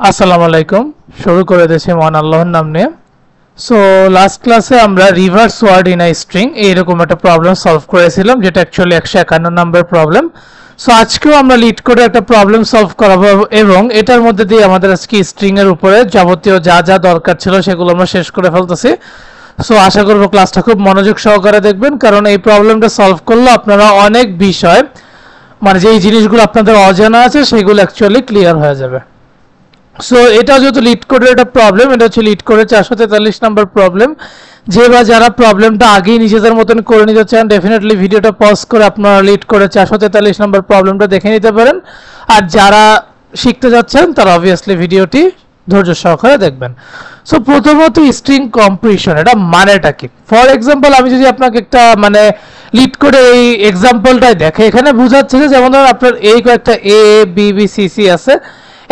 আসসালামু আলাইকুম। শুরু করে দিয়েছি মহান আল্লাহর নাম নিয়ে। সো লাস্ট ক্লাসে আমরা reverse word in a string এইরকম একটা প্রবলেম সলভ করেছিলাম, যেটা অ্যাকচুয়ালি 151 নম্বর প্রবলেম। সো আজকেও আমরা লিড করে একটা প্রবলেম সলভ করাবো এবং এটার মধ্যে দিয়ে আমাদের আজকে স্ট্রিং এর উপরে যাবতীয় যা যা দরকার ছিল সেগুলো আমরা শেষ করে ফেলতেছি। সো আশা করবো ক্লাসটা খুব মনোযোগ সহকারে দেখবেন, কারণ এই প্রবলেমটা সলভ করলে আপনারা অনেক বিষয় মানে যেই জিনিসগুলো আপনাদের অজানা আছে সেগুলো অ্যাকচুয়ালি ক্লিয়ার হয়ে যাবে। সো এটা যেহেতু লিড কোডের একটা প্রবলেম, এটা হচ্ছে লিড কোডের 443 নম্বর প্রবলেম। যে বা যারা প্রবলেমটা আগেই নিজেদের মতন করে নিতে চান, ডেফিনেটলি ভিডিওটা পজ করে আপনারা লিড করে 443 নম্বর প্রবলেমটা দেখে নিতে পারেন। আর যারা শিখতে যাচ্ছেন তারা অবভিয়াসলি ভিডিওটি ধৈর্য সহকারে দেখবেন। সো প্রথমত স্ট্রিং কম্প্রিশন, এটা মানেটা কি? ফর এক্সাম্পল আমি যদি আপনাকে একটা মানে লিড করে এই এক্সাম্পলটাই দেখে, এখানে বোঝাচ্ছে যে যেমন ধরুন আপনার এই কয়েকটা A B B C C আছে।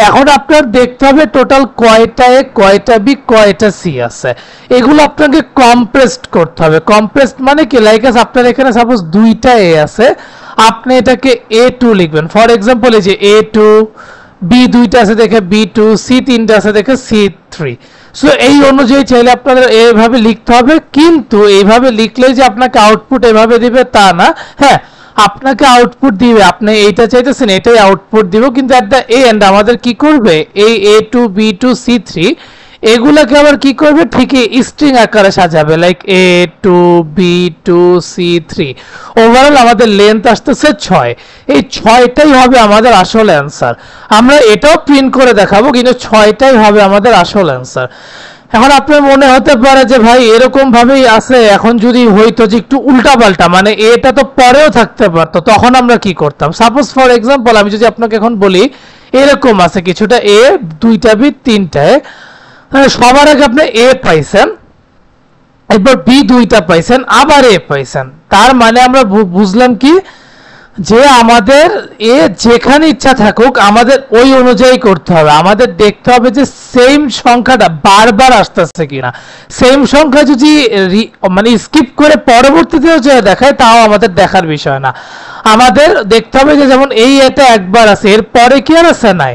এখন আপনার দেখতে হবে টোটাল কয়টা এ কয়টা বি কয়টা সি আছে, এগুলো আপনাকে কম্প্রেসড করতে হবে। কম্প্রেসড মানে কি, লাইক আপনার এখানে সাপোজ দুইটা এ আছে, আপনি এটাকে A2 লিখবেন। ফর এক্সাম্পল এই যে A2, বি দুইটা আছে দেখে B2, সি তিনটা আছে দেখে C3। সো এই অনুযায়ী চাইলে আপনাদের এইভাবে লিখতে হবে, কিন্তু এইভাবে লিখলে যে আপনাকে আউটপুট এভাবে দিবে তা না। হ্যাঁ, আপনাকে আউটপুট দিবে, আপনি এইটা চাইতেছেন এটাই আউটপুট দিব, কিন্তু এট দ্য এন্ড আমাদের কি করবে, এই A2 B2 C3 এগুলাকে আবার কি করবে, ঠিকই স্ট্রিং আকারে সাজাবে, like A2 B2 C3। Overall আমাদের লেন্থ আসতেছে 6। এই 6টাই হবে আমাদের আসল অ্যান্সার। আমরা এটাও প্রিন্ট করে দেখাবো, কিন্তু 6টাই হবে আমাদের আসল অ্যান্সার। এখন আপনার মনে হতে পারে যে ভাই এরকম ভাবেই আছে, এখন যদি হইতো যে একটু উল্টা পাল্টা, মানে এটা তো পরেও থাকতে পারতো, তখন আমরা কি করতাম? সাপোজ ফর এক্সাম্পল আমি যদি আপনাকে এখন বলি এরকম আছে কিছুটা এ, দুইটা বি, তিনটায়, সবার আগে আপনি এ পাইছেন, এরপর বি দুইটা পাইছেন, আবার এ পাইছেন। তার মানে আমরা বুঝলাম কি, যে আমাদের এ যেখানে ইচ্ছা থাকুক আমাদের ওই অনুযায়ী করতে হবে। আমাদের দেখতে হবে যে সেম সংখ্যাটা বারবার আসতেছে কিনা। সেম সংখ্যা যদি মানে স্কিপ করে পরবর্তীতেও যে দেখায় তাও আমাদের দেখার বিষয় না। আমাদের দেখতে হবে যে যেমন এই এটা একবার আছে, এর পরে কি আর আছে নাই,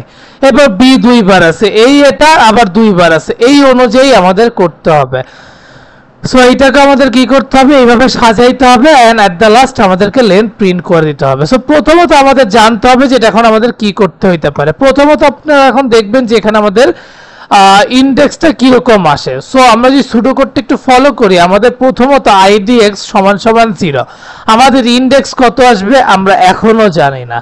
এবার বি দুইবার আছে, এই এটা আবার দুইবার আছে, এই অনুযায়ী আমাদের করতে হবে। সো এইটাকে আমাদের কি করতে হবে, এইভাবে সাজাইতে হবে, এন্ড এট দ্য লাস্ট আমাদেরকে লেন্থ প্রিন্ট করে দিতে হবে। সো প্রথমত আমাদের জানতে হবে যে এখন আমাদের কি করতে হইতে পারে। প্রথমত আপনারা এখন দেখবেন যে এখানে আমাদের ইন্ডেক্সটা কিরকম আসে। সো আমরা যদি সুডো কোডটা একটু ফলো করি, আমাদের প্রথমত idx সমান সমান 0। আমাদের ইন্ডেক্স কত আসবে আমরা এখনো জানি না,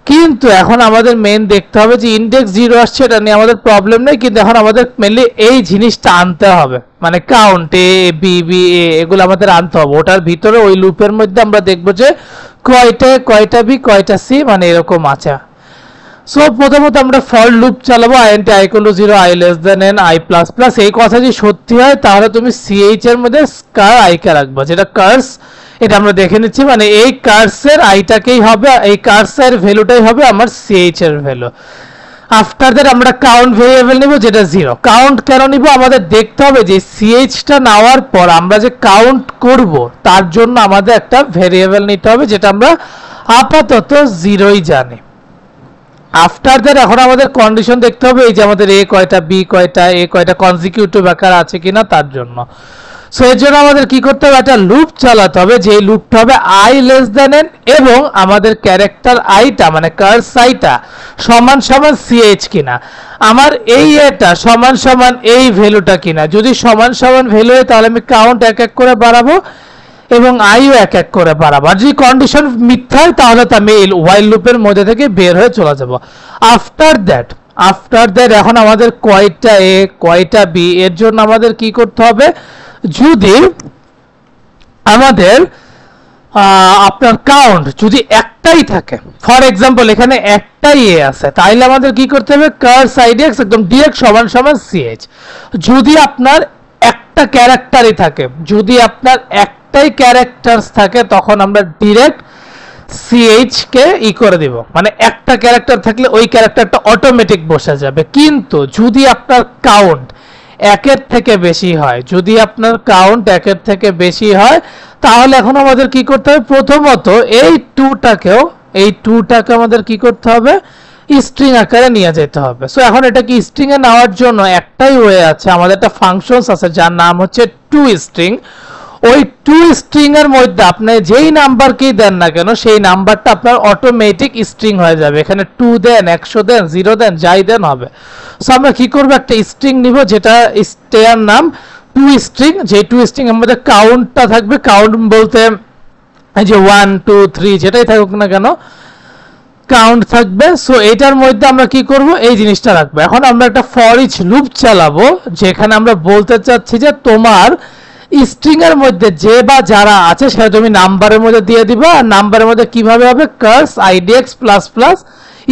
কিন্তু এখন আমাদের মেন দেখতে হবে যে ইন্ডেক্স 0 আসছে, এটা নিয়ে আমাদের প্রবলেম নেই, কিন্তু এখন আমাদের মেনলি এই জিনিসটা আনতে হবে, মানে count A B B A এগুলো আমাদের আনতে হবে। ওটার ভিতরে ওই লুপের মধ্যে আমরা দেখবো যে কয়টা কয়টা বি কয়টা সি মানে এরকম আছে। সো প্রথমত আমরা ফর লুপ চালাবো, int i = 0, i less than n, i plus plus। এই কথা যদি সত্যি হয় তাহলে তুমি ch এর মধ্যে স্কার i কে রাখবা, যেটা কার্স, এটা আমরা দেখে নিচ্ছি, মানে এই কার্সের আইটাকেই হবে, এই কার্সের ভ্যালুটাই হবে আমার ch এর ভ্যালু। আফটার দ্যাট আমরা কাউন্ট ভেরিয়েবল নিব, যেটা 0। কাউন্ট কেন নিব, আমাদের দেখতে হবে যে ch টা নেওয়ার পর আমরা যে কাউন্ট করব তার জন্য আমাদের একটা ভেরিয়েবল নিতে হবে, যেটা আমরা আপাতত 0ই জানি। আফটার দ্যাট এখন আমাদের কন্ডিশন দেখতে হবে, এই যে আমাদের এ কয়টা বি কয়টা এ কয়টা কনজিকিউটিভ আকার আছে কিনা তার জন্য। সো এর জন্য আমাদের কি করতে হবে, একটা লুপ চালাতে হবে, যে লুপটা হবে i less than n এবং আমাদের ক্যারেক্টার আইটা মানে কার্স আইটা সমান সমান ch কিনা, আমার এই এটা সমান সমান এই ভ্যালুটা কিনা। যদি সমান সমান ভ্যালু হয় তাহলে আমি কাউন্ট এক এক করে বাড়াবো এবং আইও এক এক করে বাড়াবো। আর যদি কন্ডিশন মিথ্যা হয় তাহলে তো আমি ওয়াইল লুপের মধ্যে থেকে বের হয়ে চলে যাব। আফটার দ্যাট এখন আমাদের কয়টা এ কয়টা বি, এর জন্য আমাদের কি করতে হবে, যদি আমাদের আপনার কাউন্ট যদি একটাই থাকে, ফর এক্সাম্পল এখানে একটাই এ আছে, তাইলে আমাদের কি করতে হবে, কার্স idx একদম ডিরেক্ট সমান সমান ch। যদি আপনার একটা ক্যারেক্টারই থাকে, যদি আপনার একটাই ক্যারেক্টারস থাকে, তখন আমরা ডিরেক্ট ch কে ই করে দিব, মানে একটা ক্যারেক্টার থাকলে ওই ক্যারেক্টারটা অটোমেটিক বসে যাবে। কিন্তু যদি আপনার কাউন্ট একের থেকে বেশি হয়, যদি আপনার কাউন্ট একের থেকে বেশি হয়, তাহলে এখন আমাদের কি করতে হবে, প্রথমত এই 2টাকে আমাদের কি করতে হবে, স্ট্রিং আকারে নিয়ে যেতে হবে। সো এখন এটা কি স্ট্রিং এ নেওয়ার জন্য একটাই ওয়ে আছে, আমাদের একটা ফাংশনস আছে যার নাম হচ্ছে টু স্ট্রিং। ওই টু স্ট্রিং এর মধ্যে আপনি যেই নাম্বারকেই দেন না কেন সেই নাম্বারটা আপনার অটোমেটিক স্ট্রিং হয়ে যাবে। এখানে 2 দেন, 100 দেন, 0 দেন, যাই দেন হবে। সো আমরা কি করব, একটা স্ট্রিং নিব যেটা স্টেয়ার নাম টু স্ট্রিং, যে টু স্ট্রিং এর মধ্যে কাউন্টটা থাকবে। কাউন্ট বলতে এই যে 1 2 3 যেটাই থাকুক না কেন কাউন্ট থাকবে। সো এটার মধ্যে আমরা কি করব, এই জিনিসটা রাখবো। এখন আমরা একটা ফর ইচ লুপ চালাবো যেখানে আমরা বলতে চাচ্ছি যে তোমার স্ট্রিং এর মধ্যে যে বা যারা আছে সেটা তুমি নাম্বারের মধ্যে দিয়ে দিবা। আর নাম্বারের মধ্যে কিভাবে হবে, chars I D X plus plus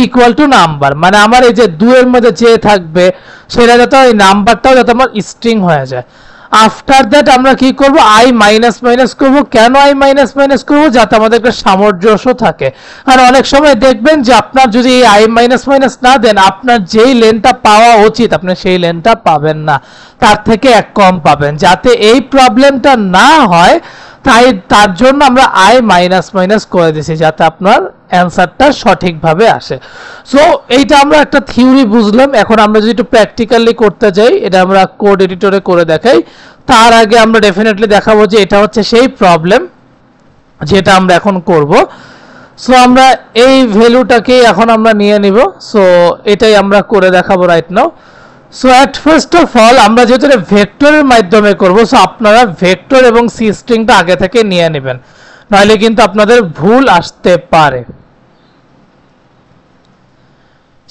equal to number, মানে আমার এই যে 2 এর মধ্যে যে থাকবে সেটা যাতে ওই নাম্বারটাও যাতে আমার স্ট্রিং হয়ে যায়। আফটার দ্যাট আমরা কি করব, আই মাইনাস মাইনাস করব। কেন আই মাইনাস মাইনাস করব, যাতে আমাদের একটা সামঞ্জস্য থাকে। আর অনেক সময় দেখবেন যে আপনার যদি এই আই মাইনাস মাইনাস না দেন, আপনার যেই লেনটা পাওয়া উচিত আপনি সেই লেনটা পাবেন না, তার থেকে এক কম পাবেন। যাতে এই প্রবলেমটা না হয় তাই তার জন্য আমরা আই মাইনাস মাইনাস করে দিয়েছি যাতে আপনার অ্যান্সারটা সঠিকভাবে আসে। সো এইটা আমরা একটা থিওরি বুঝলাম। এখন আমরা যদি একটু প্র্যাকটিক্যালি করতে যাই, এটা আমরা কোড এডিটরে করে দেখাই। তার আগে আমরা ডেফিনেটলি দেখাবো যে এটা হচ্ছে সেই প্রবলেম যেটা আমরা এখন করব। সো আমরা এই ভ্যালুটাকে এখন আমরা নিয়ে নিব। সো এটাই আমরা করে দেখাবো right now. So at first of all আমরা যেহেতু ভেক্টরের মাধ্যমে করব, সো আপনারা ভেক্টর এবং সি স্ট্রিংটা আগে থেকে নিয়ে নেবেন, নাহলে কিন্তু আপনাদের ভুল আসতে পারে।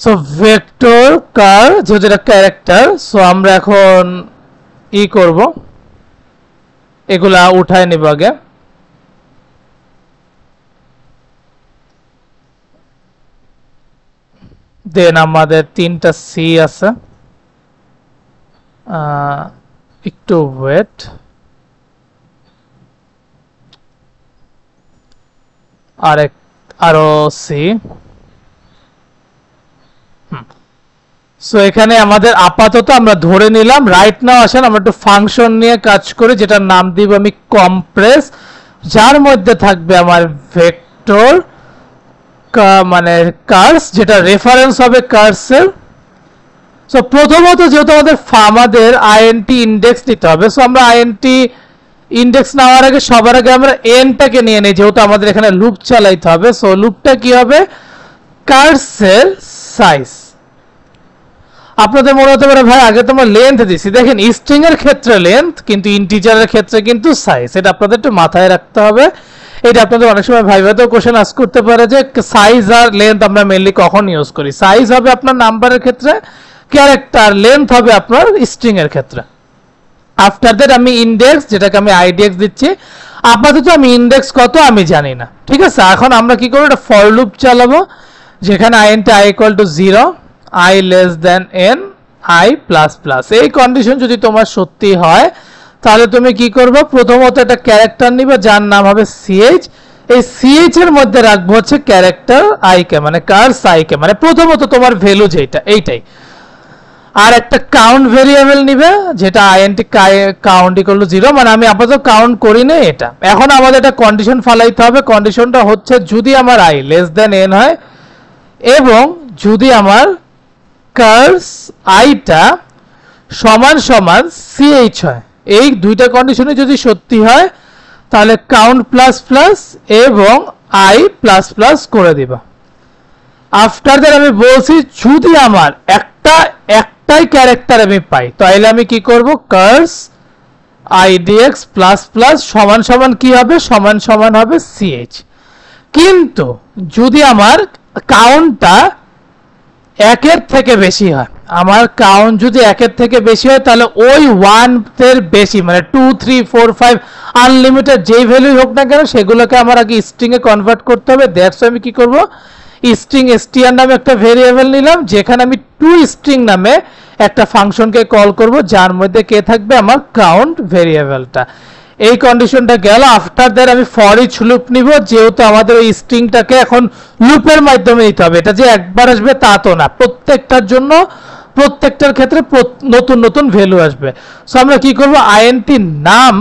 সো ভেক্টর কার যেহেতু এটা ক্যারেক্টার, সো আমরা এখন ই করব, এগুলা উঠায় নিব আগে। দেন আমাদের 3টা সি আছে, একটু ওয়েট, আরো সি। সো এখানে আমাদের আপাতত আমরা ধরে নিলাম। রাইট নাও আসেন আমরা একটু ফাংশন নিয়ে কাজ করি যেটার নাম দিব আমি কম্প্রেস, যার মধ্যে থাকবে আমার ভেক্টর মানে কার্স, যেটা রেফারেন্স হবে কার্সের। সো প্রথমত যেহেতু আমাদের আইএনটি ইন্ডেক্স নিতে হবে, সো আমরা আইএনটি ইন্ডেক্স নেওয়ার আগে সবার আগে আমরা এনটাকে নিয়ে নিই, যেহেতু আমাদের এখানে লুপ চালাইতে হবে। সো লুপটা কি হবে, কার্সের সাইজ। আপনাদের মনে হতে পারে ভাই আগে তো আমরা লেন্থ দিছি, দেখেন স্ট্রিং এর ক্ষেত্রে লেন্থ কিন্তু ইন্টিজারের ক্ষেত্রে কিন্তু সাইজ। এটা আপনাদের একটু মাথায় রাখতে হবে। এটা আপনাদের অনেক সময় ভাইভাতেও কোশ্চেন আস্ক করতে পারে যে সাইজ আর লেন্থ আমরা মেইনলি কখন ইউজ করি। সাইজ হবে আপনার নাম্বারের ক্ষেত্রে, ক্যারেক্টার লেন্থ হবে আপনার স্ট্রিং এর ক্ষেত্রে। আফটার দ্যাট আমি ইন্ডেক্স, যেটাকে আমি আইডিএক্স দিচ্ছি। আপাতত আমি ইন্ডেক্স কত আমি জানি না, ঠিক আছে। এখন আমরা কি করব, একটা ফর লুপ চালাবো যেখানে int I equal to 0, I less than n, I plus plus. এই কন্ডিশন যদি তোমার সত্যি হয় তাহলে তুমি কি করবে, প্রথমত একটা ক্যারেক্টার নিবে যার নাম হবে সিএইচ। এই সিএইচ এর মধ্যে রাখবো হচ্ছে ক্যারেক্টার আই কে, মানে কার্স আই কে, মানে প্রথমত তোমার ভ্যালু যেটা এইটাই। আর একটা কাউন্ট ভেরিয়েবল নিবে যেটা আইএনটি কাউন্ট ইকুয়াল টু 0, মানে আমি আপাতত কাউন্ট করি না এটা। এখন আমাদের একটা কন্ডিশন ফালাইতে হবে। কন্ডিশনটা হচ্ছে যদি আমার আই লেস দেন এন হয় এবং যদি আমার কার্স আইটা সমান সমান সিএইচ হয়, এই দুইটা কন্ডিশনে যদি সত্যি হয় তাহলে কাউন্ট প্লাস প্লাস এবং আই প্লাস প্লাস করে দিবা। আফটার দ্যাট আমি বলছি যদি আমার একটাই ক্যারেক্টার আমি পাই তাহলে আমি কি করব, কার্স আইডিএক্স প্লাস প্লাস সমান সমান কি হবে, সমান সমান হবে সিএইচ। কিন্তু যদি আমার কাউন্টটা 1-এর থেকে বেশি হয়, আমার কাউন্ট যদি 1-এর থেকে বেশি হয় তাহলে ওই 1 এর বেশি মানে 2 3 4 5 আনলিমিটেড যেই ভ্যালু হোক না কেন সেগুলোকে আমার আগে স্ট্রিং এ কনভার্ট করতে হবে। দ্যাটস আমি কি করব, স্ট্রিং str নামে একটা ভেরিয়েবল নিলাম যেখানে আমি টু স্ট্রিং নামে একটা ফাংশনকে কল করব যার মধ্যে কে থাকবে, আমার কাউন্ট ভেরিয়েবলটা। এই কন্ডিশনটা গেল। আফটার দ্যাট আমি ফর ইচ লুপ নিব, যেহেতু আমাদের ওই স্ট্রিংটাকে এখন লুপের মাধ্যমে নিতে হবে। এটা যে একবার আসবে তা তো না, প্রত্যেকটার জন্য প্রত্যেকটার ক্ষেত্রে নতুন নতুন ভ্যালু আসবে। সো আমরা কি করব, আইএনটি নাম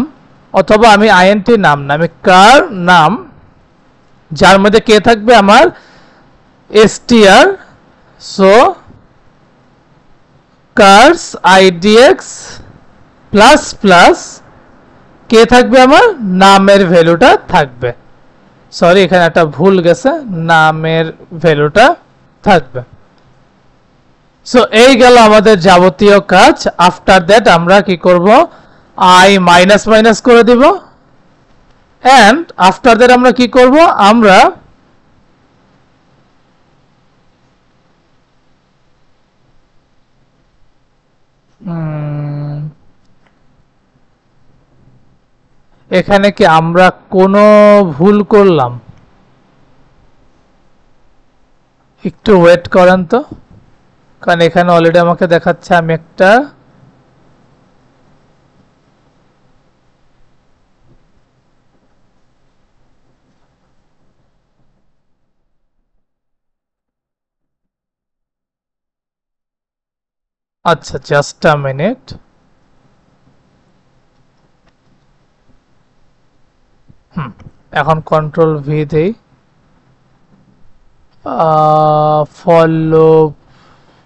অথবা আমি আইএনটি নাম না, আমি কার নাম যার মধ্যে কে থাকবে, আমার str so chars idx plus plus কে থাকবে আমার নামের ভ্যালুটা থাকবে সরি এখানে একটা ভুল গেছে নামের ভ্যালুটা থাকবে সো এই গেল আমাদের যাবতীয় কাজ আফটার দ্যাট আমরা কি করব I মাইনাস মাইনাস করে দিব এন্ড আফটার দ্যাট আমরা কি করব আমরা এখানে কি আমরা কোনো ভুল করলাম একটু ওয়েট করেন তো কারণ এখানে অলরেডি আমাকে দেখাচ্ছে আমি একটা আচ্ছা জাস্ট আ মিনিট এখন কন্ট্রোল ভি দেই ফর লুপ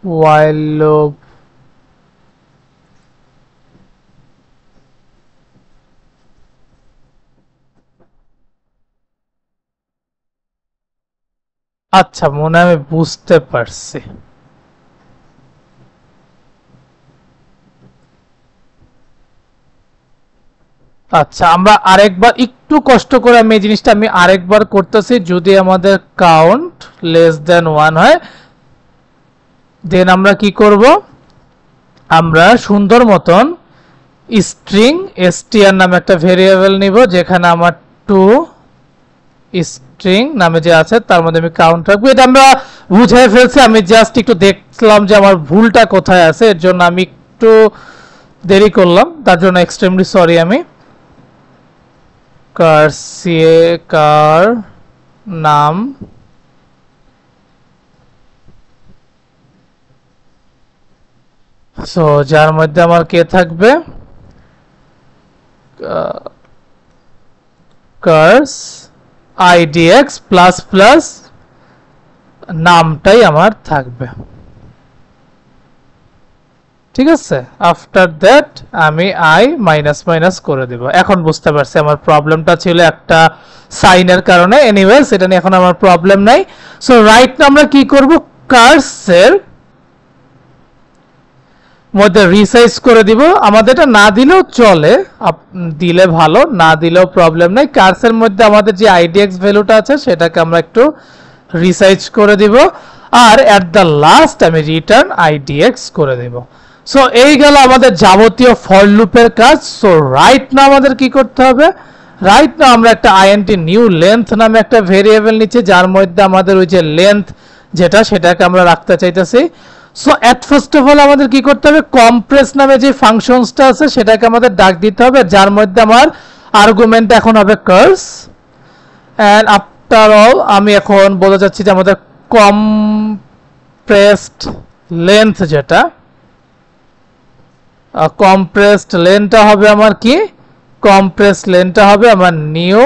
while loop আচ্ছা মনে আমি বুঝতে পারছি আচ্ছা আমরা আরেকবার একটু কষ্ট করে আমি এই জিনিসটা আমি আরেকবার করতেছি যদি আমাদের কাউন্ট লেস দ্যান 1 হয় দেন আমরা কি করব আমরা সুন্দর মতন স্ট্রিং str নামে একটা ভেরিয়েবল নিব যেখানে আমার 2 স্ট্রিং নামে যে আছে তার মধ্যে আমি কাউন্ট রাখবো এটা আমরা বুঝাই ফেলছি আমি জাস্ট একটু দেখলাম যে আমার ভুলটা কোথায় আছে এর জন্য আমি একটু দেরি করলাম তার জন্য এক্সট্রিমলি সরি আমি কার নাম সো যার মধ্যে আমার কে থাকবে কার্স idx প্লাস প্লাস নামটাই আমার থাকবে ঠিক আছে আফটার দ্যাট আমি I মাইনাস মাইনাস করে দেব এখন বুঝতে পারছি আমার প্রবলেমটা ছিল একটা সাইনের কারণে এনিওয়েজ এটা নিয়ে এখন আমার প্রবলেম নাই সো রাইট না আমরা কি করব কার্সের মধ্যে রিসাইজ করে দিব আমাদের এটা না দিলেও চলে দিলে ভালো না দিলেও প্রবলেম নাই কার্সের মধ্যে আমাদের যে idx ভ্যালুটা আছে সেটাকে আমরা একটু রিসাইজ করে দিব আর এট দ্য লাস্ট আমি রিটার্ন idx করে দেব সো এই গেল আমাদের যাবতীয় ফর লুপের কাজ সো রাইট না আমাদের কি করতে হবে রাইট না আমরা একটা int নিউ লেন্থ নামে একটা ভেরিয়েবল নিচে যার মধ্যে আমাদের ওই যে লেন্থ যেটা সেটাকে আমরা রাখতে চাইতেছি so at first of all আমাদের কি করতে হবে কম্প্রেস নামে যে ফাংশনসটা আছে সেটাকে আমাদের ডাক দিতে হবে যার মধ্যে আমার আর্গুমেন্ট এখন হবে কার্স এন্ড আফটার অল আমি এখন বলে যাচ্ছি যে আমাদের কম্প্রেসড লেন্থ যেটা কম্প্রেসড লেন্থটা হবে আমার কি কম্প্রেসড লেন্থটা হবে আমার নিউ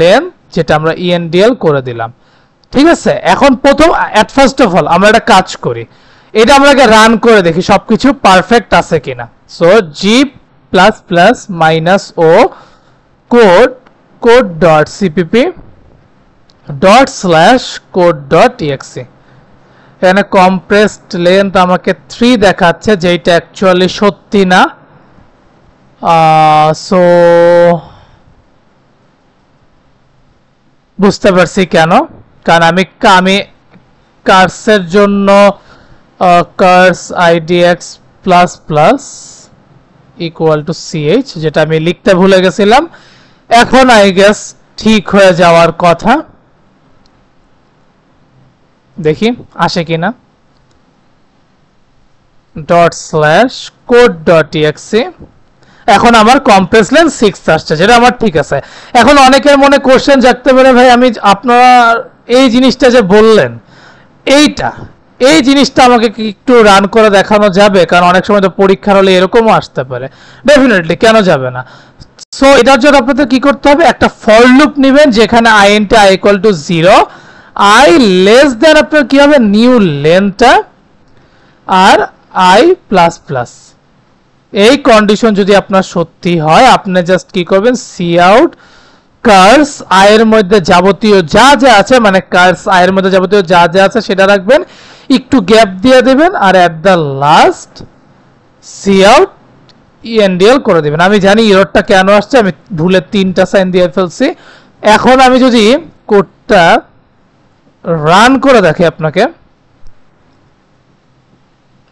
লেন্থ যেটা আমরা endl করে দিলাম ঠিক আছে এখন প্রথম এট ফার্স্ট অফ অল আমরা একটা কাজ করি এটা আমরা আগে রান করে দেখি সবকিছু পারফেক্ট আছে কিনা সো g -o code.cpp.code.exe এখানে কম্প্রেসড লেন্থ আমাকে 3 দেখাচ্ছে যেটা অ্যাকচুয়ালি সত্যি না সো বুঝতে পারছি কেন কারণ আমি কার্সের জন্য chars idx plus plus equal to ch যেটা আমি লিখতে ভুলে গেছিলাম এখন আই গেস ঠিক হয়ে যাওয়ার কথা দেখি আসে কিনা ./code.exe এখন আমার কম্প্রেস লেন্থ 6 আসছে যেটা আমার ঠিক আছে এখন অনেকের মনে কোশ্চেন জাগতে পারে ভাই আমি আপনারা এই জিনিসটা যে বললেন এই জিনিসটা আমাকে একটু রান করে দেখানো যাবে কারণ অনেক সময় তো পরীক্ষার হলে এরকমও আসতে পারে ডেফিনেটলি কেন যাবে না সো এটার জন্য আপনাদের কি করতে হবে একটা ফর লুপ নেবেন যেখানে int i = 0 I less than আপনার কি হবে নিউ লেনটা আর আই প্লাস প্লাস। এই কন্ডিশন যদি আপনার সত্যি হয় আপনি জাস্ট কি করবেন সি আউট কার্স আই এর মধ্যে যাবতীয় যা যা আছে মানে কার্স আই এর মধ্যে যাবতীয় যা যা আছে সেটা রাখবেন, একটু গ্যাপ দিয়ে দেবেন আর at the last cout E N D L করে দেবেন। আমি জানি এররটা কেন আসছে, আমি ভুলে 3টা সাইন দিয়ে ফেলছি। এখন আমি যদি কোডটা রান করে দেখি আপনাকে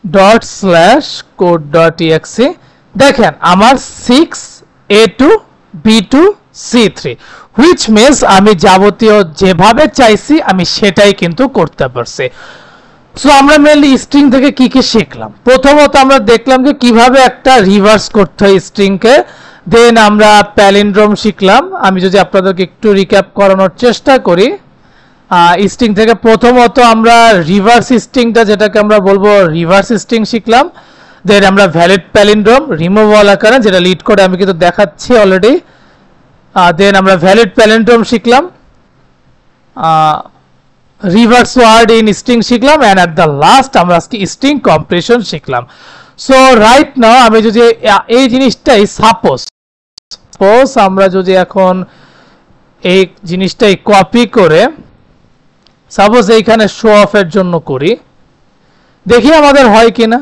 ./code.exe দেখেন আমার 6A2 B2 C3 which means আমি যাবতীয় যেভাবে চাইছি আমি সেটাই কিন্তু করতে পারছি। সো আমরা মেইনলি স্ট্রিং থেকে কি কি শিখলাম, প্রথমত আমরা দেখলাম যে কিভাবে একটা রিভার্স করতে হয় স্ট্রিংকে, দেন আমরা প্যালিন্ড্রোম শিখলাম। আমি যদি আপনাদেরকে একটু রিক্যাপ করানোর চেষ্টা করি, স্ট্রিং থেকে প্রথমত আমরা রিভার্স স্ট্রিংটা যেটাকে আমরা বলবো রিভার্স স্ট্রিং শিখলাম, দেন আমরা ভ্যালিড প্যালিন্ড্রোম রিমুভাল আকারে যেটা লিড করে আমি কিন্তু দেখাচ্ছি অলরেডি, দেন আমরা ভ্যালিড প্যালিন্ড্রোম শিখলাম, রিভার্স ওয়ার্ড ইন স্ট্রিং শিখলাম, এন্ড এট দ্য লাস্ট আমরা আজকে স্ট্রিং কম্প্রেশন শিখলাম। সো রাইট নাও আমি যদি এই জিনিসটাই সাপোজ আমরা যদি এখন এই জিনিসটাই কপি করে সাপোজ এইখানে শো অফ এর জন্য করি, দেখি আমাদের হয় কিনা।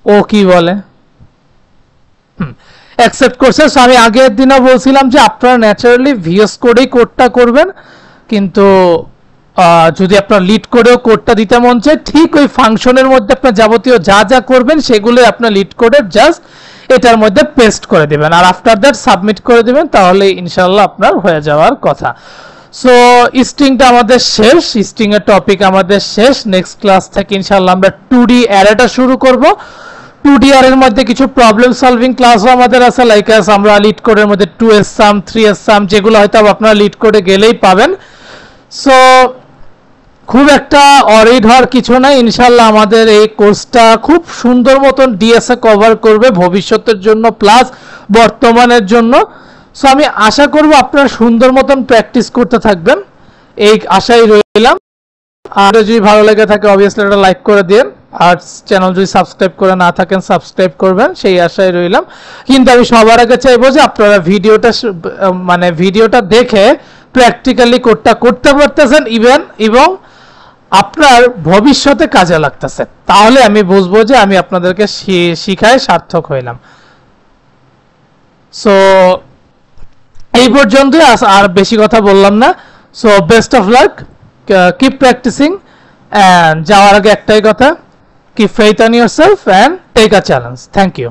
ও কি বলে অ্যাকসেপ্ট করছে। সো আমি আগের দিনও বলছিলাম যে আপনারা ন্যাচারালি ভিএস কোডেই কোডটা করবেন, কিন্তু যদি আপনার লিড কোডেও কোডটা দিতে মন চায় ঠিক ওই ফাংশনের মধ্যে আপনার যাবতীয় যা যা করবেন সেগুলো আপনার লিড কোডের জাস্ট এটার মধ্যে পেস্ট করে দিবেন আর আফটার দ্যাট সাবমিট করে দিবেন, তাহলে ইনশাআল্লাহ আপনার হয়ে যাওয়ার কথা। সো স্ট্রিংটা আমাদের শেষ, স্ট্রিং এর টপিক আমাদের শেষ। নেক্সট ক্লাস থেকে ইনশাআল্লাহ আমরা 2D অ্যারেটা শুরু করব। 2D অ্যারের মধ্যে কিছু প্রবলেম সলভিং ক্লাসও আমাদের আছে, লাইক আমরা লিড কোডের মধ্যে 2s সাম 3s সাম যেগুলো হয়তো আপনারা লিড কোডে গেলেই পাবেন। সো খুব একটা অরিড হওয়ার কিছু নাই, ইনশাআল্লাহ আমাদের এই কোর্সটা খুব সুন্দর মতন ডিএসএ কভার করবে ভবিষ্যতের জন্য প্লাস বর্তমানের জন্য। সো আমি আশা করব আপনারা সুন্দর মতন প্র্যাকটিস করতে থাকবেন, এই আশাই রইলাম। আর যদি ভালো লেগে থাকে অবভিয়াসলি একটা লাইক করে দিন, আর চ্যানেল যদি সাবস্ক্রাইব করে না থাকেন সাবস্ক্রাইব করবেন, সেই আশায় রইলাম। কিন্তু আমি সবার আগে চাইবো যে আপনারা ভিডিওটা দেখে প্র্যাকটিক্যালি কোডটা করতে পারতেছেন এবং আপনার ভবিষ্যতে কাজে লাগতেছে, তাহলে আমি বুঝবো যে আমি আপনাদেরকে শিখায় সার্থক হইলাম। সো এই পর্যন্তই, আর বেশি কথা বললাম না। So best of luck, keep practising, and যাওয়ার আগে একটাই কথা, keep faith on yourself and take a challenge. Thank you.